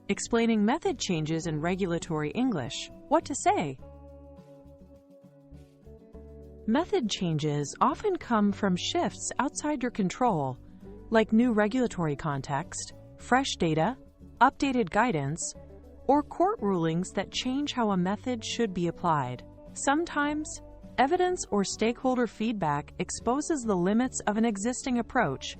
Explaining method changes in regulatory English. What to say? Method changes often come from shifts outside your control, like new regulatory context, fresh data, updated guidance, or court rulings that change how a method should be applied. Sometimes, evidence or stakeholder feedback exposes the limits of an existing approach.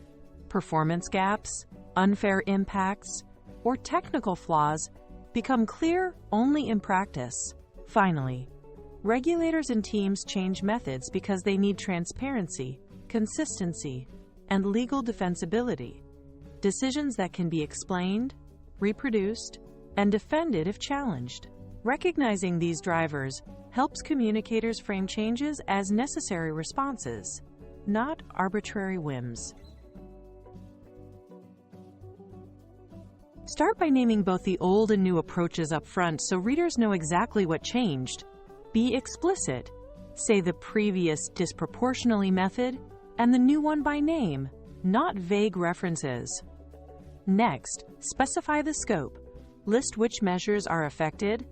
Performance gaps, unfair impacts, or technical flaws become clear only in practice. Finally, regulators and teams change methods because they need transparency, consistency, and legal defensibility. Decisions that can be explained, reproduced, and defended if challenged. Recognizing these drivers helps communicators frame changes as necessary responses, not arbitrary whims. Start by naming both the old and new approaches up front so readers know exactly what changed. Be explicit. Say the previous disproportionally method and the new one by name, not vague references. Next, specify the scope. List which measures are affected,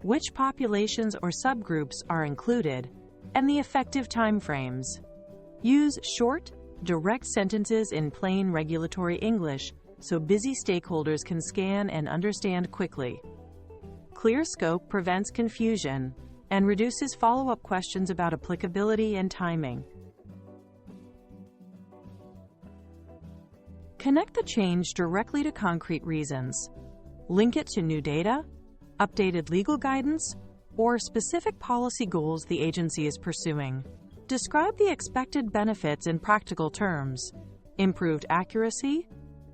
which populations or subgroups are included, and the effective timeframes. Use short, direct sentences in plain regulatory English so busy stakeholders can scan and understand quickly. Clear scope prevents confusion and reduces follow-up questions about applicability and timing. Connect the change directly to concrete reasons. Link it to new data, updated legal guidance, or specific policy goals the agency is pursuing. Describe the expected benefits in practical terms: improved accuracy,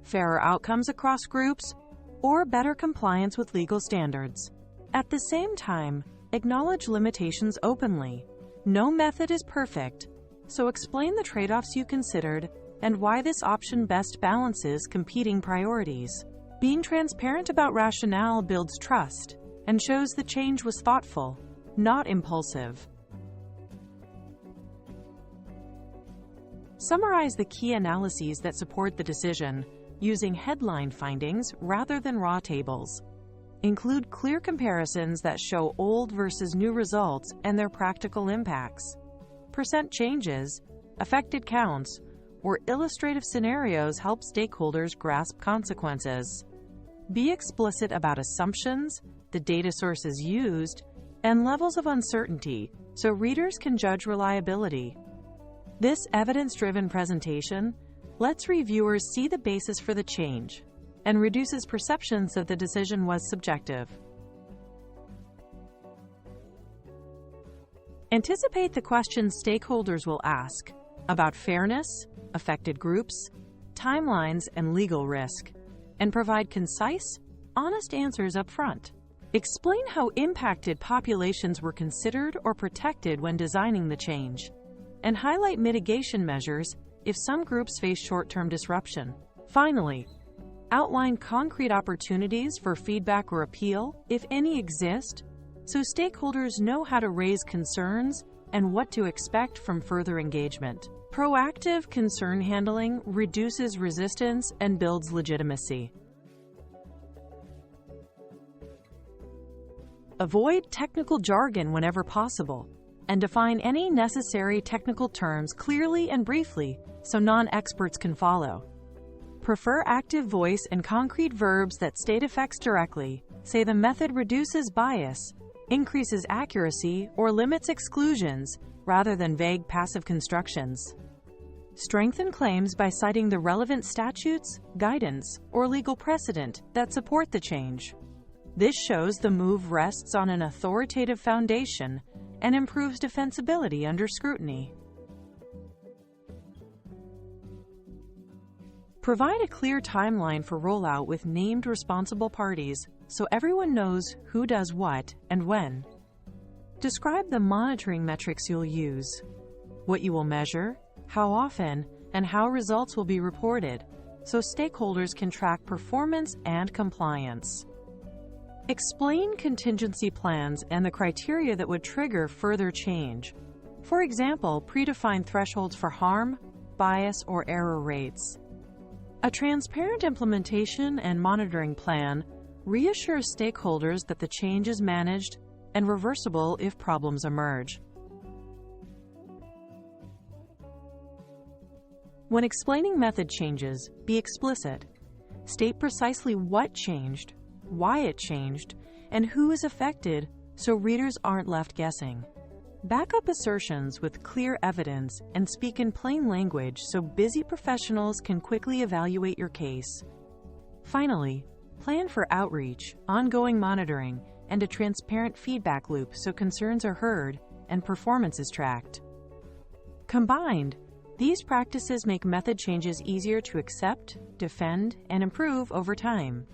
fairer outcomes across groups, or better compliance with legal standards. At the same time, acknowledge limitations openly. No method is perfect, so explain the trade-offs you considered and why this option best balances competing priorities. Being transparent about rationale builds trust and shows the change was thoughtful, not impulsive. Summarize the key analyses that support the decision, using headline findings rather than raw tables. Include clear comparisons that show old versus new results and their practical impacts. Percent changes, affected counts, or illustrative scenarios help stakeholders grasp consequences. Be explicit about assumptions, the data sources used, and levels of uncertainty so readers can judge reliability. This evidence-driven presentation lets reviewers see the basis for the change and reduces perceptions that the decision was subjective. Anticipate the questions stakeholders will ask about fairness, affected groups, timelines, and legal risk, and provide concise, honest answers up front. Explain how impacted populations were considered or protected when designing the change, and highlight mitigation measures if some groups face short-term disruption. Finally, outline concrete opportunities for feedback or appeal, if any exist, so stakeholders know how to raise concerns and what to expect from further engagement. Proactive concern handling reduces resistance and builds legitimacy. Avoid technical jargon whenever possible, and define any necessary technical terms clearly and briefly so non-experts can follow. Prefer active voice and concrete verbs that state effects directly. Say the method reduces bias, increases accuracy, or limits exclusions, rather than vague passive constructions. Strengthen claims by citing the relevant statutes, guidance, or legal precedent that support the change. This shows the move rests on an authoritative foundation and improves defensibility under scrutiny. Provide a clear timeline for rollout with named responsible parties so everyone knows who does what and when. Describe the monitoring metrics you'll use, what you will measure, how often, and how results will be reported, so stakeholders can track performance and compliance. Explain contingency plans and the criteria that would trigger further change. For example, predefine thresholds for harm, bias, or error rates. A transparent implementation and monitoring plan Reassure stakeholders that the change is managed and reversible if problems emerge. When explaining method changes, be explicit. State precisely what changed, why it changed, and who is affected so readers aren't left guessing. Back up assertions with clear evidence and speak in plain language so busy professionals can quickly evaluate your case. Finally, plan for outreach, ongoing monitoring, and a transparent feedback loop so concerns are heard and performance is tracked. Combined, these practices make method changes easier to accept, defend, and improve over time.